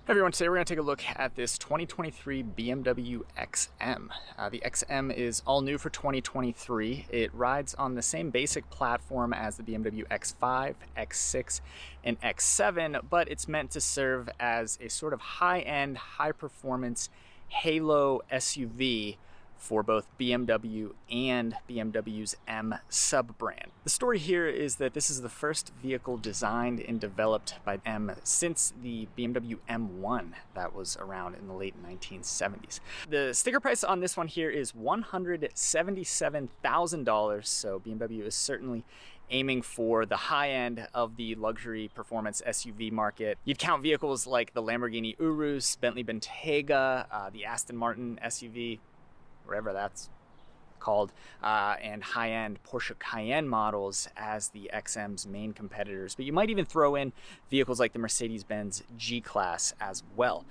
Hey everyone, today we're going to take a look at this 2023 BMW XM. The XM is all new for 2023. It rides on the same basic platform as the BMW X5, X6, and X7, but it's meant to serve as a sort of high-end, high-performance halo SUV for both BMW and BMW's M sub-brand. The story here is that this is the first vehicle designed and developed by M since the BMW M1 that was around in the late 1970s. The sticker price on this one here is $177,000, so BMW is certainly aiming for the high end of the luxury performance SUV market. You'd count vehicles like the Lamborghini Urus, Bentley Bentayga, the Aston Martin SUV, whatever that's called, and high-end Porsche Cayenne models as the XM's main competitors. But you might even throw in vehicles like the Mercedes-Benz G-Class as well.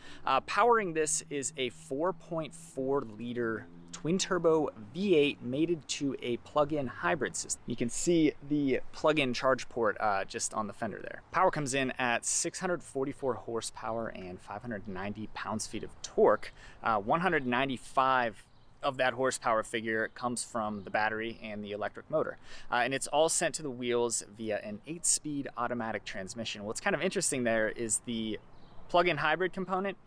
Powering this is a 4.4-liter twin-turbo V8 mated to a plug-in hybrid system. You can see the plug-in charge port just on the fender there. Power comes in at 644 horsepower and 590 pounds-feet of torque. 195 of that horsepower figure comes from the battery and the electric motor. And it's all sent to the wheels via an 8-speed automatic transmission. What's kind of interesting there is the plug-in hybrid component.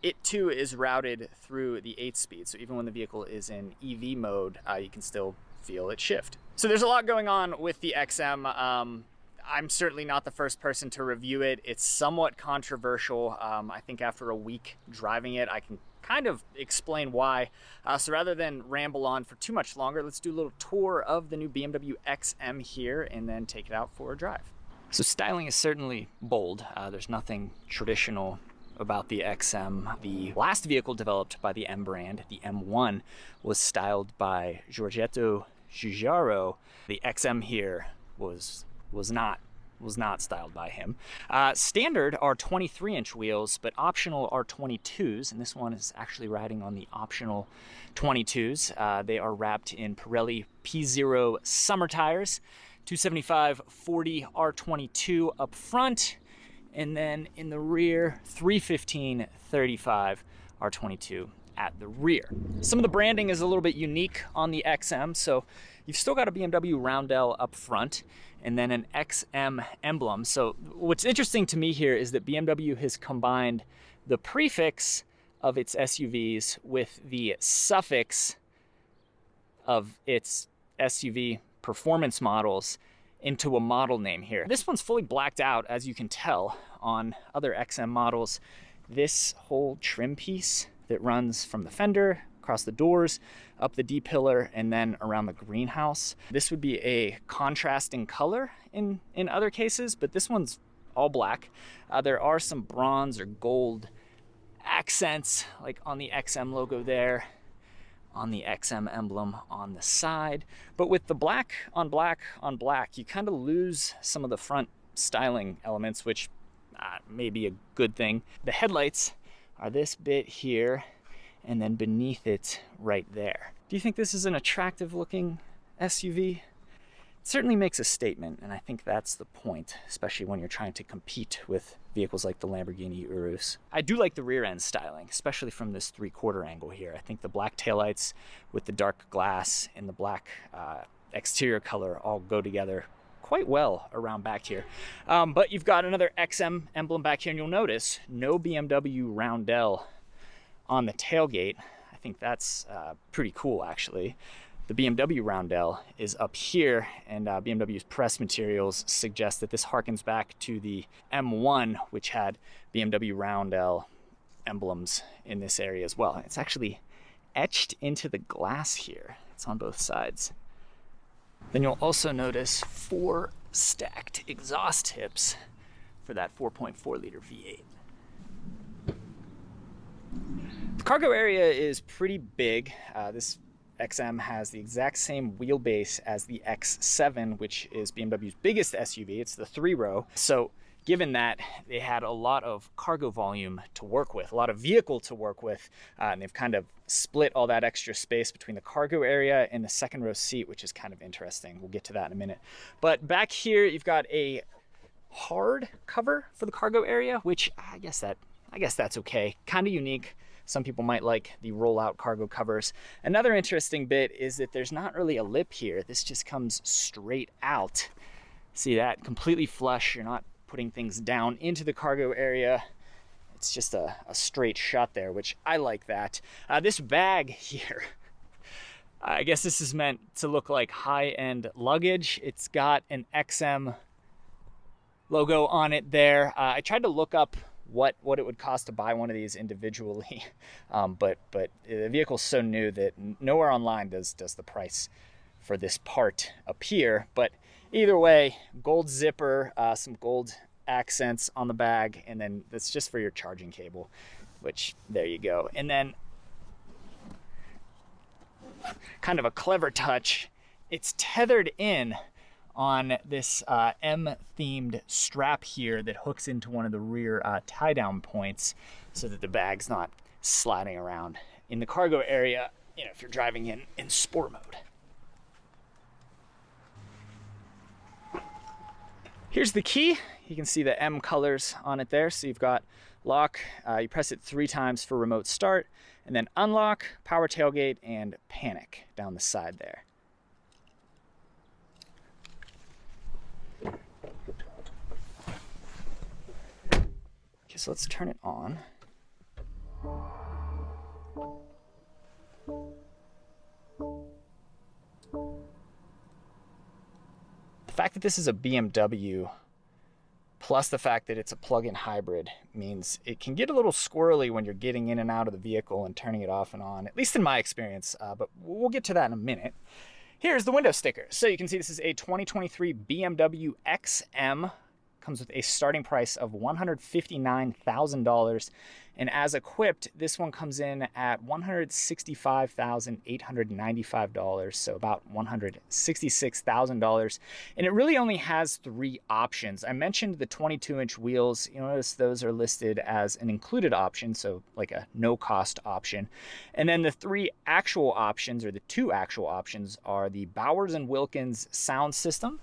It too is routed through the 8-speed. So even when the vehicle is in EV mode, you can still feel it shift. So there's a lot going on with the XM. I'm certainly not the first person to review it. It's somewhat controversial. I think after a week driving it, I can kind of explain why. So rather than ramble on for too much longer, let's do a little tour of the new BMW XM here and then take it out for a drive. So styling is certainly bold. There's nothing traditional about the XM. The last vehicle developed by the M brand, the M1, was styled by Giorgetto Giugiaro. The XM here was not styled by him. Standard are 23-inch wheels, but optional are 22s, and this one is actually riding on the optional 22s. They are wrapped in Pirelli P0 summer tires, 275/40 R22 up front, and then in the rear, 315/35 R22 at the rear. Some of the branding is a little bit unique on the XM, so you've still got a BMW roundel up front and then an XM emblem. So what's interesting to me here is that BMW has combined the prefix of its SUVs with the suffix of its SUV performance models into a model name here. This one's fully blacked out, as you can tell. On other XM models, this whole trim piece that runs from the fender, across the doors, up the D-pillar, and then around the greenhouse. This would be a contrasting color in other cases, but this one's all black. There are some bronze or gold accents, like on the XM logo there, on the XM emblem on the side. But with the black on black on black, you kind of lose some of the front styling elements, which may be a good thing. The headlights are this bit here, and then beneath it right there. Do you think this is an attractive looking SUV? It certainly makes a statement, and I think that's the point, especially when you're trying to compete with vehicles like the Lamborghini Urus. I do like the rear end styling, especially from this 3/4 angle here. I think the black taillights with the dark glass and the black exterior color all go together quite well around back here. But you've got another XM emblem back here, and you'll notice no BMW roundel on the tailgate. I think that's pretty cool, actually. The BMW roundel is up here, and BMW's press materials suggest that this harkens back to the M1, which had BMW roundel emblems in this area as well. It's actually etched into the glass here. It's on both sides. Then you'll also notice 4 stacked exhaust tips for that 4.4-liter V8. The cargo area is pretty big. This XM has the exact same wheelbase as the X7, which is BMW's biggest SUV. It's the 3-row. So given that, they had a lot of cargo volume to work with, a lot of vehicle to work with, and they've kind of split all that extra space between the cargo area and the second row seat, which is kind of interesting. We'll get to that in a minute. But back here, you've got a hard cover for the cargo area, which I guess that I guess that's okay. Kind of unique. Some people might like the roll-out cargo covers. Another interesting bit is that there's not really a lip here. This just comes straight out. See that? Completely flush. You're not putting things down into the cargo area. It's just a straight shot there, which I like that. This bag here, I guess this is meant to look like high-end luggage. It's got an XM logo on it there. I tried to look up what it would cost to buy one of these individually, but the vehicle's so new that nowhere online does the price for this part appear. But either way, gold zipper, some gold accents on the bag, and then that's just for your charging cable, which there you go. And then kind of a clever touch, it's tethered in on this M-themed strap here that hooks into one of the rear tie-down points so that the bag's not sliding around in the cargo area, you know, if you're driving in sport mode. Here's the key. You can see the M colors on it there. So you've got lock, you press it 3 times for remote start, and then unlock, power tailgate, and panic down the side there. Okay, so let's turn it on. The fact that this is a BMW, plus the fact that it's a plug-in hybrid, means it can get a little squirrely when you're getting in and out of the vehicle and turning it off and on, at least in my experience, but we'll get to that in a minute. Here's the window sticker. So you can see this is a 2023 BMW XM. Comes with a starting price of $159,000, and as equipped, this one comes in at $165,895, so about $166,000, and it really only has 3 options. I mentioned the 22-inch wheels. You notice those are listed as an included option, so like a no-cost option, and then the 3 actual options, or the 2 actual options, are the Bowers & Wilkins sound system.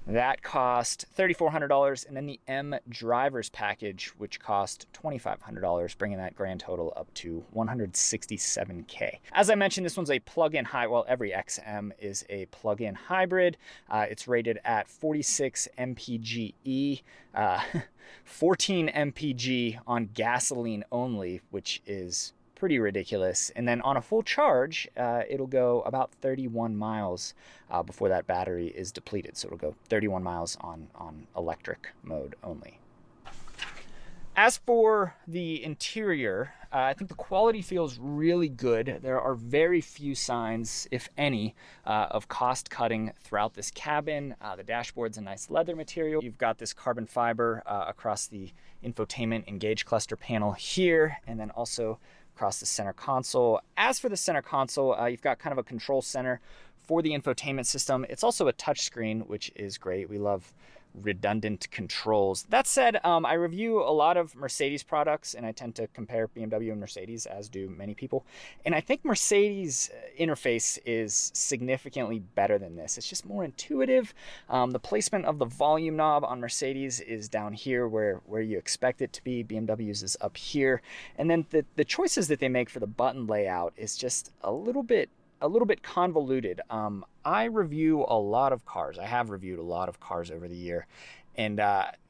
That cost $3,400, and then the M driver's package, which cost $2,500, bringing that grand total up to $167K. As I mentioned, this one's a plug-in hybrid. Well, every XM is a plug-in hybrid. It's rated at 46 mpge, 14 mpg on gasoline only, which is pretty ridiculous. And then on a full charge, it'll go about 31 miles before that battery is depleted. So it'll go 31 miles on electric mode only. As for the interior, I think the quality feels really good. There are very few signs, if any, of cost cutting throughout this cabin. The dashboard's a nice leather material. You've got this carbon fiber across the infotainment engage cluster panel here, and then also across the center console. As for the center console, you've got kind of a control center for the infotainment system. It's also a touchscreen, which is great. We love redundant controls. That said, I review a lot of Mercedes products, and I tend to compare BMW and Mercedes, as do many people. And I think Mercedes interface is significantly better than this. It's just more intuitive. The placement of the volume knob on Mercedes is down here where you expect it to be. BMW's is up here. And then the choices that they make for the button layout is just a little bit convoluted. I review a lot of cars. I have reviewed a lot of cars over the year, and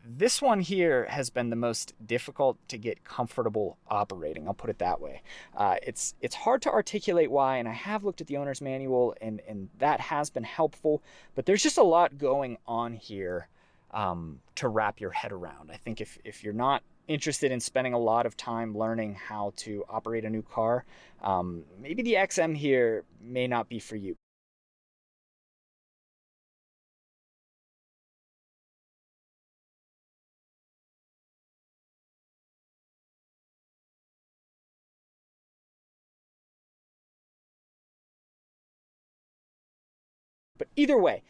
this one here has been the most difficult to get comfortable operating. I'll put it that way. It's hard to articulate why, and I have looked at the owner's manual, and that has been helpful, but there's just a lot going on here to wrap your head around. I think if you're not interested in spending a lot of time learning how to operate a new car, maybe the XM here may not be for you. But either way,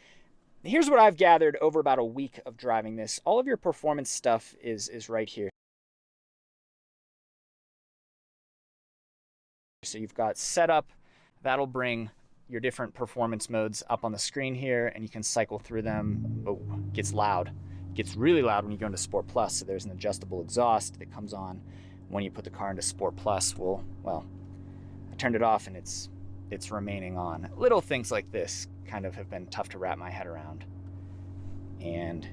here's what I've gathered over about a week of driving this. All of your performance stuff is right here. So you've got setup. That'll bring your different performance modes up on the screen here, and you can cycle through them. Oh, gets loud. gets really loud when you go into Sport Plus. So there's an adjustable exhaust that comes on when you put the car into Sport Plus. Well, I turned it off and it's remaining on. Little things like this kind of have been tough to wrap my head around. And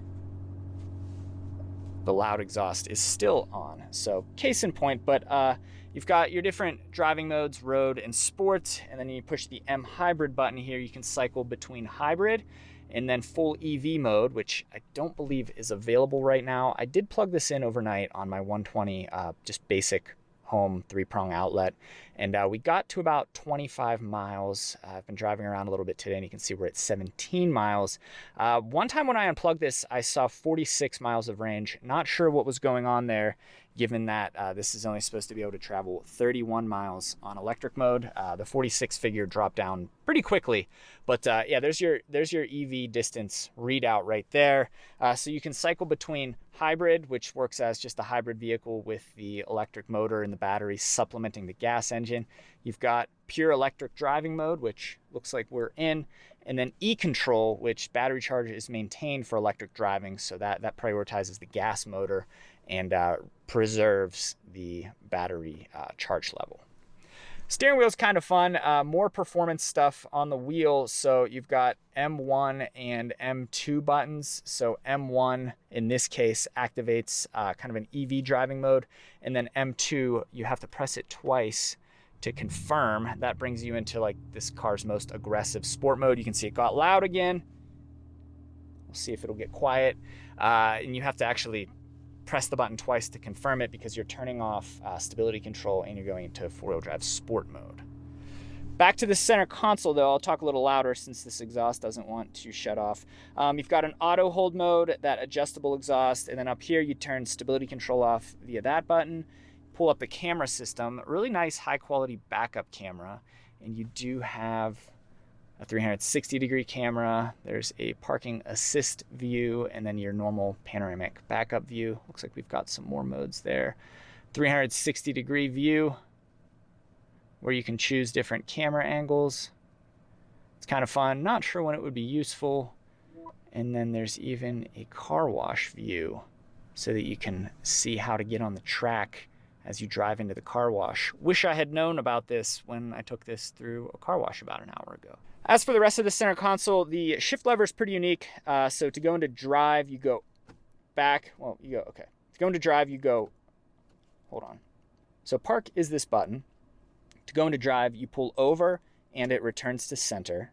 the loud exhaust is still on. So case in point, but you've got your different driving modes, road and sport, and then you push the M hybrid button here, you can cycle between hybrid and then full EV mode, which I don't believe is available right now. I did plug this in overnight on my 120, just basic home 3-prong outlet, and we got to about 25 miles. I've been driving around a little bit today, and you can see we're at 17 miles. One time when I unplugged this, I saw 46 miles of range. Not sure what was going on there, given that this is only supposed to be able to travel 31 miles on electric mode. The 46 figure dropped down pretty quickly, but yeah, there's your EV distance readout right there. So you can cycle between hybrid, which works as just a hybrid vehicle with the electric motor and the battery supplementing the gas engine. You've got pure electric driving mode, which looks like we're in, and then e-control, which battery charge is maintained for electric driving, so that prioritizes the gas motor and preserves the battery charge level. Steering wheel is kind of fun, more performance stuff on the wheel. So you've got M1 and M2 buttons. So M1 in this case activates kind of an EV driving mode, and then M2 you have to press it twice to confirm. That brings you into like this car's most aggressive sport mode. You can see it got loud again. We'll see if it'll get quiet, and you have to actually press the button twice to confirm it because you're turning off stability control and you're going into 4-wheel drive sport mode. Back to the center console though, I'll talk a little louder since this exhaust doesn't want to shut off. You've got an auto hold mode, that adjustable exhaust, and then up here you turn stability control off via that button. Pull up the camera system, really nice high quality backup camera, and you do have a 360-degree camera. There's a parking assist view, and then your normal panoramic backup view. Looks like we've got some more modes there. 360-degree view where you can choose different camera angles. It's kind of fun. Not sure when it would be useful. And then there's even a car wash view so that you can see how to get on the track as you drive into the car wash. Wish I had known about this when I took this through a car wash about an hour ago. As for the rest of the center console, the shift lever is pretty unique. So to go into drive, you go back. Well, you go, okay. To go into drive, you go, hold on. So park is this button. To go into drive, you pull over and it returns to center.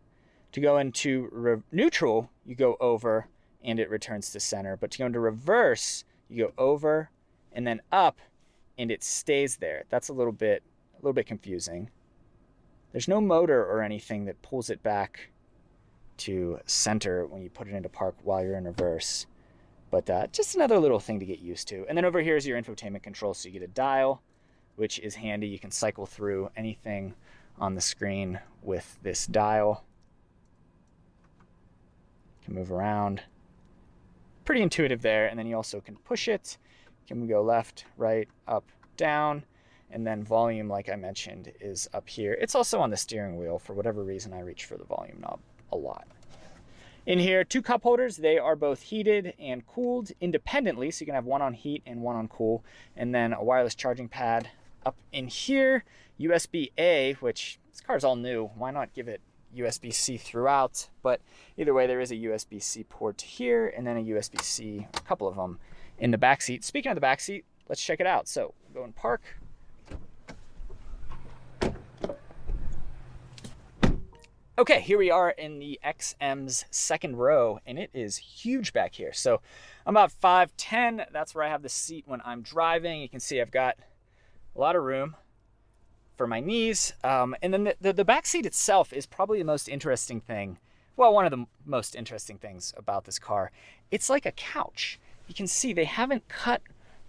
To go into neutral, you go over and it returns to center. But to go into reverse, you go over and then up and it stays there. That's a little bit confusing. There's no motor or anything that pulls it back to center when you put it into park while you're in reverse. But just another little thing to get used to. And then over here is your infotainment control. So you get a dial, which is handy. You can cycle through anything on the screen with this dial. You can move around. Pretty intuitive there. And then you also can push it. You can go left, right, up, down. And then volume, like I mentioned, is up here. It's also on the steering wheel. For whatever reason, I reach for the volume knob a lot. In here, 2 cup holders. They are both heated and cooled independently. So you can have one on heat and one on cool. And then a wireless charging pad up in here. USB-A, which this car's all new. Why not give it USB-C throughout? But either way, there is a USB-C port here and then a USB-C, a couple of them, in the back seat. Speaking of the back seat, let's check it out. So go in park. Okay, here we are in the XM's second row, and it is huge back here. So I'm about 5'10". That's where I have the seat when I'm driving. You can see I've got a lot of room for my knees. And then the back seat itself is probably the most interesting thing. Well, one of the most interesting things about this car. It's like a couch. You can see they haven't cut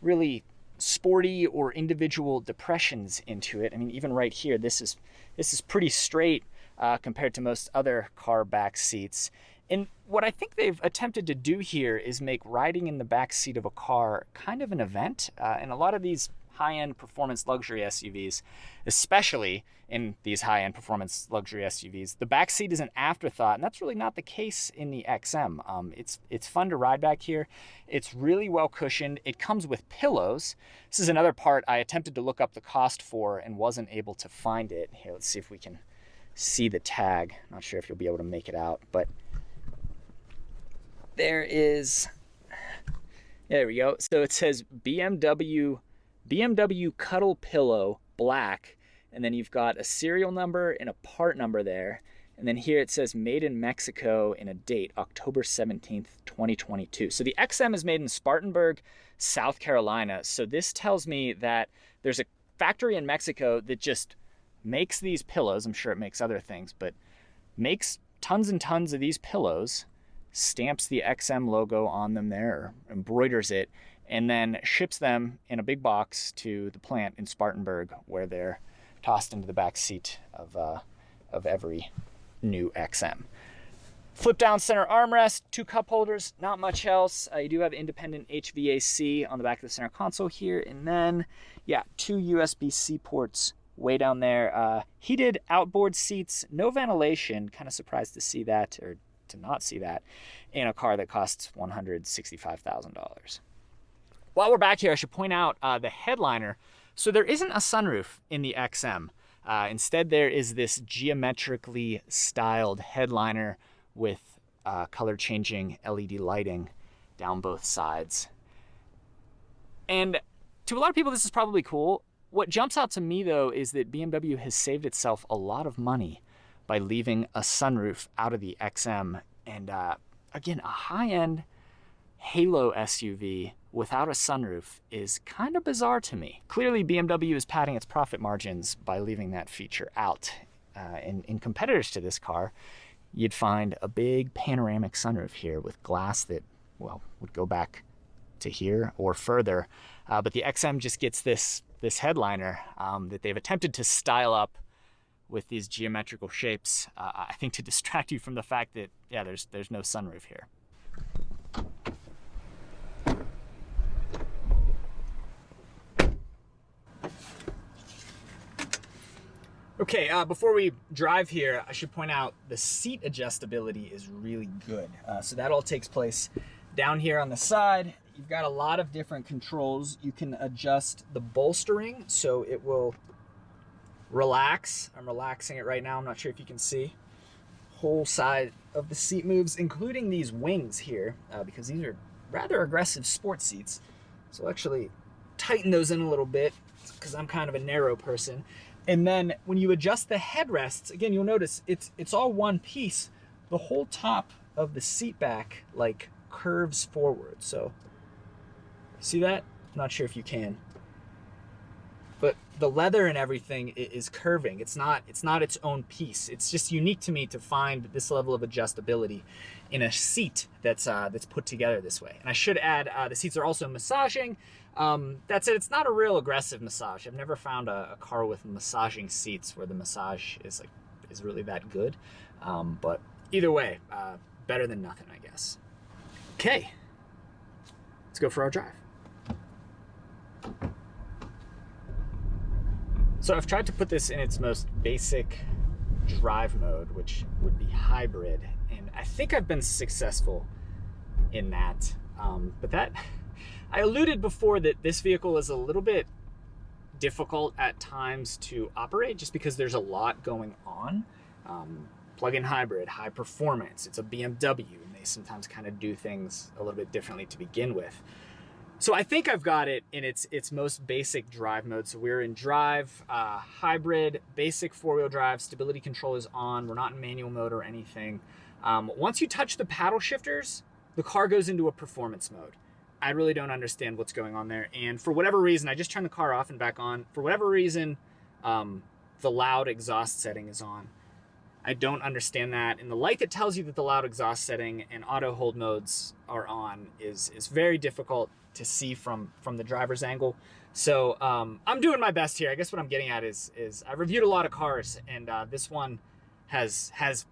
really sporty or individual depressions into it. I mean, even right here, this is pretty straight. Compared to most other car back seats. And what I think they've attempted to do here is make riding in the back seat of a car kind of an event. And a lot of these high-end performance luxury SUVs, especially in these high-end performance luxury SUVs, the back seat is an afterthought, and that's really not the case in the XM. It's fun to ride back here. It's really well cushioned. It comes with pillows. This is another part I attempted to look up the cost for and wasn't able to find it. Here, let's see if we can see the tag. Not sure if you'll be able to make it out, but there we go. So it says BMW Cuddle Pillow Black, and then you've got a serial number and a part number there. And then here it says made in Mexico and a date, October 17th, 2022. So the XM is made in Spartanburg, South Carolina. So this tells me that there's a factory in Mexico that just makes these pillows. I'm sure it makes other things, but makes tons and tons of these pillows, stamps the XM logo on them there, or embroiders it, and then ships them in a big box to the plant in Spartanburg, where they're tossed into the back seat of every new XM. Flip down center armrest, 2 cup holders, not much else. You do have independent HVAC on the back of the center console here, and then, yeah, 2 USB-C ports way down there. Heated outboard seats, no ventilation. Kind of surprised to see that, or to not see that, in a car that costs $165,000. While we're back here, I should point out the headliner. So there isn't a sunroof in the XM. Instead, there is this geometrically styled headliner with color-changing LED lighting down both sides. And to a lot of people, this is probably cool. What jumps out to me, though, is that BMW has saved itself a lot of money by leaving a sunroof out of the XM. And again, a high-end halo SUV without a sunroof is kind of bizarre to me. Clearly, BMW is padding its profit margins by leaving that feature out. In competitors to this car, you'd find a big panoramic sunroof here with glass that, well, would go back to here or further. But the XM just gets this headliner that they've attempted to style up with these geometrical shapes, I think to distract you from the fact that, yeah, there's no sunroof here. Okay, before we drive here, I should point out the seat adjustability is really good. So that all takes place down here on the side. You've got a lot of different controls. You can adjust the bolstering so it will relax. I'm relaxing it right now. I'm not sure if you can see. Whole side of the seat moves, including these wings here, because these are rather aggressive sports seats. So I'll actually tighten those in a little bit because I'm kind of a narrow person. And then when you adjust the headrests, again, you'll notice it's all one piece. The whole top of the seat back like curves forward. So see that? I'm not sure if you can. But the leather and everything is curving. It's not its own piece. It's just unique to me to find this level of adjustability in a seat that's put together this way. And I should add, the seats are also massaging. That's it. It's not a real aggressive massage. I've never found a car with massaging seats where the massage is really that good. But either way, better than nothing, I guess. Okay, let's go for our drive. So I've tried to put this in its most basic drive mode, which would be hybrid, and I think I've been successful in that. But I alluded before that this vehicle is a little bit difficult at times to operate just because there's a lot going on. Plug-in hybrid, high performance, it's a BMW, and they sometimes kind of do things a little bit differently to begin with. So I think I've got it in its most basic drive mode. So we're in drive, hybrid, basic 4-wheel drive, stability control is on. We're not in manual mode or anything. Once you touch the paddle shifters, the car goes into a performance mode. I really don't understand what's going on there. And for whatever reason, I just turned the car off and back on. For whatever reason, the loud exhaust setting is on. I don't understand that. And the light that tells you that the loud exhaust setting and auto hold modes are on is very difficult to see from the driver's angle. So I'm doing my best here. I guess what I'm getting at is I've reviewed a lot of cars, and this one has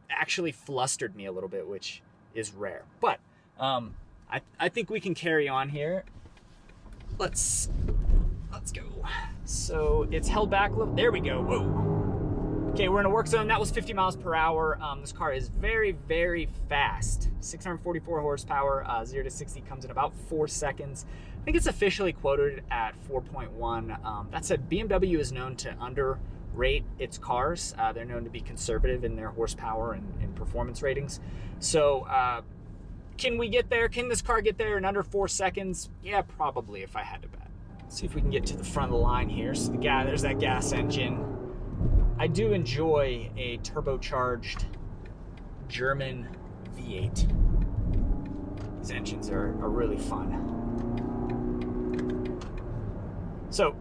actually flustered me a little bit, which is rare. But I think we can carry on here. Let's go. So it's held back a little. There we go. Whoa. Okay, we're in a work zone. That was 50 miles per hour. This car is very, very fast. 644 horsepower, 0 to 60 comes in about 4 seconds. I think it's officially quoted at 4.1. That said, BMW is known to underrate its cars. They're known to be conservative in their horsepower and performance ratings. So can we get there? Can this car get there in under 4 seconds? Yeah, probably, if I had to bet. Let's see if we can get to the front of the line here. So there's that gas engine. I do enjoy a turbocharged German V8. These engines are really fun. So,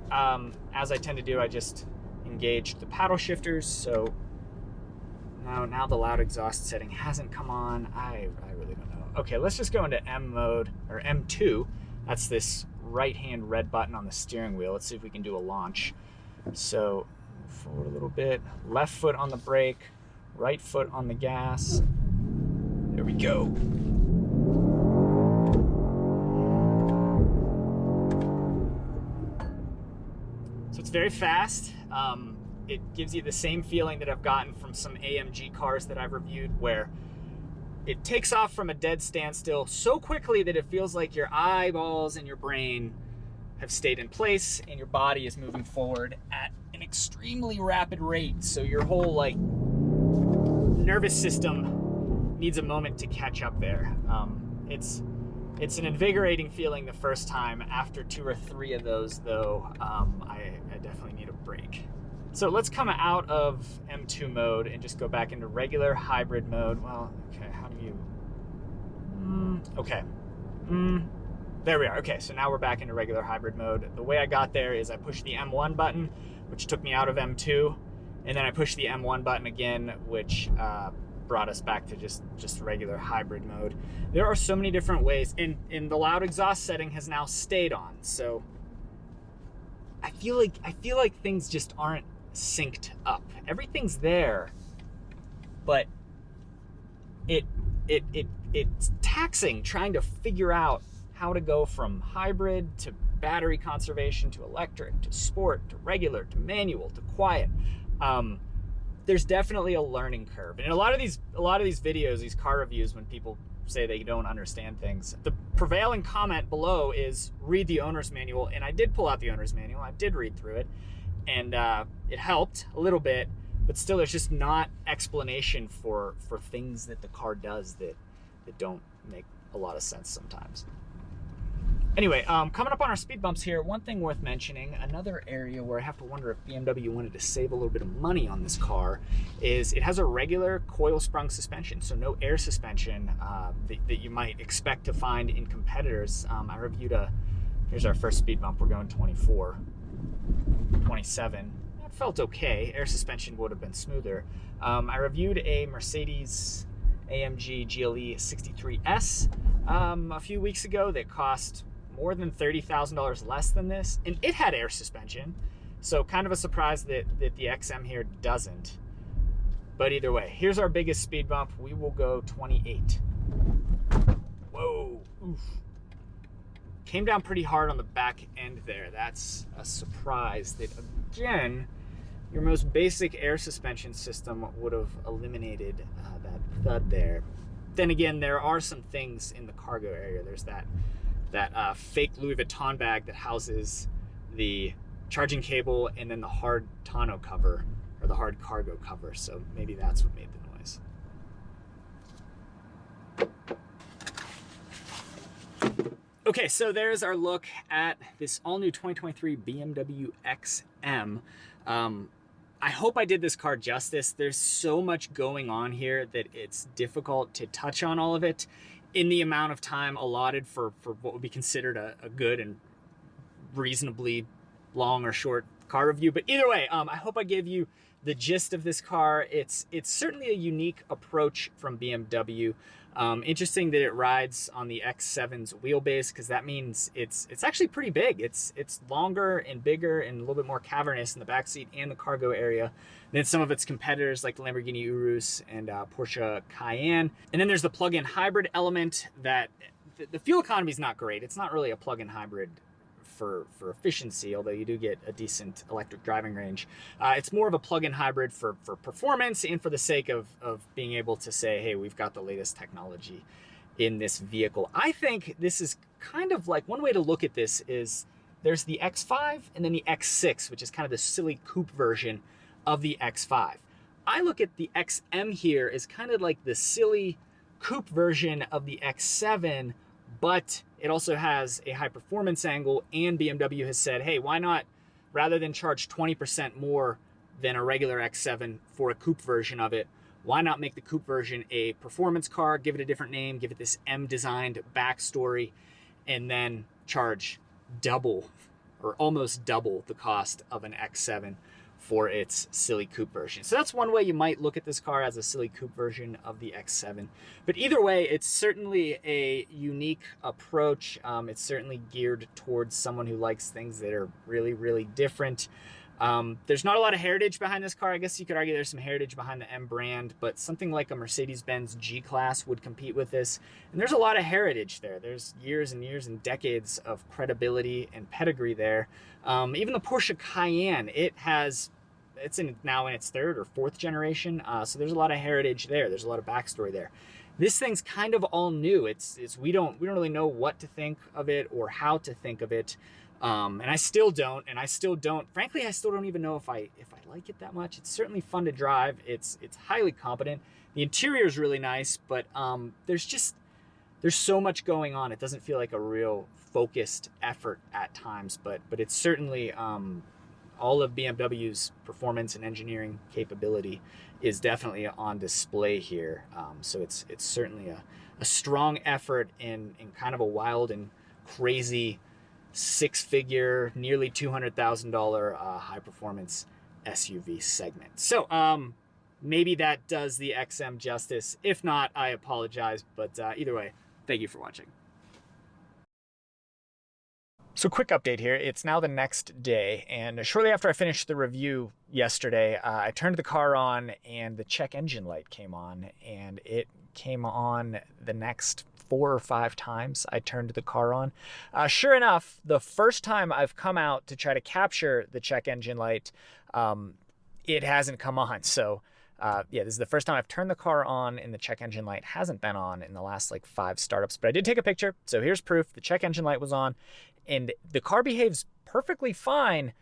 as I tend to do, I just engaged the paddle shifters. So now the loud exhaust setting hasn't come on. I really don't know. Okay, let's just go into M mode, or M2. That's this right-hand red button on the steering wheel. Let's see if we can do a launch. So, forward a little bit, left foot on the brake, right foot on the gas. There we go. So it's very fast. It gives you the same feeling that I've gotten from some AMG cars that I've reviewed, where it takes off from a dead standstill so quickly that it feels like your eyeballs and your brain have stayed in place and your body is moving forward at an extremely rapid rate. So your whole nervous system needs a moment to catch up there. It's an invigorating feeling the first time. After 2 or 3 of those, though, I definitely need a break. So let's come out of M2 mode and just go back into regular hybrid mode. Well, okay, how do you... okay. There we are. Okay, so now we're back into regular hybrid mode. The way I got there is I pushed the M1 button, which took me out of M2, and then I pushed the M1 button again, which brought us back to just regular hybrid mode. There are so many different ways, and the loud exhaust setting has now stayed on. So I feel like things just aren't synced up. Everything's there, but it's taxing trying to figure out how to go from hybrid to battery conservation to electric to sport to regular to manual to quiet. There's definitely a learning curve, and a lot of these videos, these car reviews, when people say they don't understand things, the prevailing comment below is read the owner's manual. And I did pull out the owner's manual. I did read through it, and it helped a little bit, but still there's just not explanation for things that the car does that don't make a lot of sense sometimes. Anyway, coming up on our speed bumps here, one thing worth mentioning, another area where I have to wonder if BMW wanted to save a little bit of money on this car, is it has a regular coil sprung suspension, so no air suspension that you might expect to find in competitors. I reviewed here's our first speed bump, we're going 24, 27. That felt okay. Air suspension would have been smoother. I reviewed a Mercedes AMG GLE 63S a few weeks ago that cost more than $30,000 less than this, and it had air suspension, so kind of a surprise that the XM here doesn't. But either way, here's our biggest speed bump. We will go 28. Whoa, oof. Came down pretty hard on the back end there. That's a surprise that, again, your most basic air suspension system would have eliminated that thud there. Then again, there are some things in the cargo area. There's that fake Louis Vuitton bag that houses the charging cable and then the hard tonneau cover, or the hard cargo cover. So maybe that's what made the noise. Okay, so there's our look at this all-new 2023 BMW XM. I hope I did this car justice. There's so much going on here that it's difficult to touch on all of it in the amount of time allotted for what would be considered a good and reasonably long or short car review. But either way, I hope I gave you the gist of this car. It's certainly a unique approach from BMW. Interesting that it rides on the X7's wheelbase, because that means it's actually pretty big. It's longer and bigger and a little bit more cavernous in the backseat and the cargo area than some of its competitors like the Lamborghini Urus and Porsche Cayenne. And then there's the plug-in hybrid element that the fuel economy is not great. It's not really a plug-in hybrid for efficiency, although you do get a decent electric driving range. It's more of a plug-in hybrid for performance and for the sake of being able to say, hey, we've got the latest technology in this vehicle. I think this is kind of like, one way to look at this is there's the X5 and then the X6, which is kind of the silly coupe version of the X5. I look at the XM here as kind of like the silly coupe version of the X7, but it also has a high performance angle, and BMW has said, hey, why not, rather than charge 20% more than a regular X7 for a coupe version of it, why not make the coupe version a performance car, give it a different name, give it this M-designed backstory, and then charge double or almost double the cost of an X7 for its silly coupe version. So that's one way you might look at this car, as a silly coupe version of the X7. But either way, it's certainly a unique approach. It's certainly geared towards someone who likes things that are really, really different. There's not a lot of heritage behind this car. I guess you could argue there's some heritage behind the M brand, but something like a Mercedes-Benz G-Class would compete with this. And there's a lot of heritage there. There's years and years and decades of credibility and pedigree there. Even the Porsche Cayenne, it's now in its third or fourth generation. So there's a lot of heritage there. There's a lot of backstory there. This thing's kind of all new. We don't really know what to think of it or how to think of it. And I still don't, frankly, I still don't even know if I like it that much. It's certainly fun to drive. It's highly competent. The interior is really nice, but there's so much going on. It doesn't feel like a real focused effort at times, but it's certainly all of BMW's performance and engineering capability is definitely on display here. So it's certainly a strong effort in kind of a wild and crazy six-figure, nearly $200,000 high-performance SUV segment. So maybe that does the XM justice. If not, I apologize. But either way, thank you for watching. So quick update here. It's now the next day, and shortly after I finished the review yesterday, I turned the car on and the check engine light came on, and it came on the next 4 or 5 times I turned the car on. Sure enough, the first time I've come out to try to capture the check engine light, it hasn't come on. So yeah, this is the first time I've turned the car on and the check engine light hasn't been on in the last like 5 startups, but I did take a picture. So here's proof. The check engine light was on and the car behaves perfectly fine,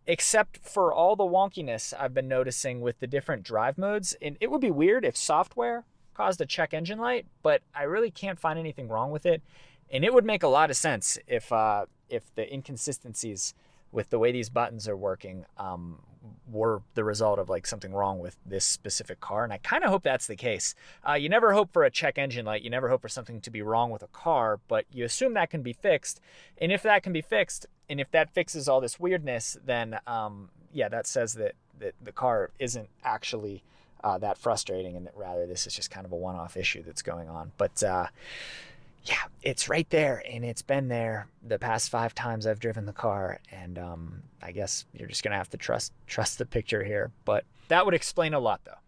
except for all the wonkiness I've been noticing with the different drive modes. And it would be weird if software caused a check engine light, but I really can't find anything wrong with it. And it would make a lot of sense if the inconsistencies with the way these buttons are working were the result of like something wrong with this specific car. And I kind of hope that's the case. You never hope for a check engine light. You never hope for something to be wrong with a car, but you assume that can be fixed. And if that can be fixed, and if that fixes all this weirdness, then yeah, that says that the car isn't actually that frustrating, and that rather this is just kind of a one-off issue that's going on. But yeah, it's right there, and it's been there the past 5 times I've driven the car, and I guess you're just gonna have to trust the picture here. But that would explain a lot, though.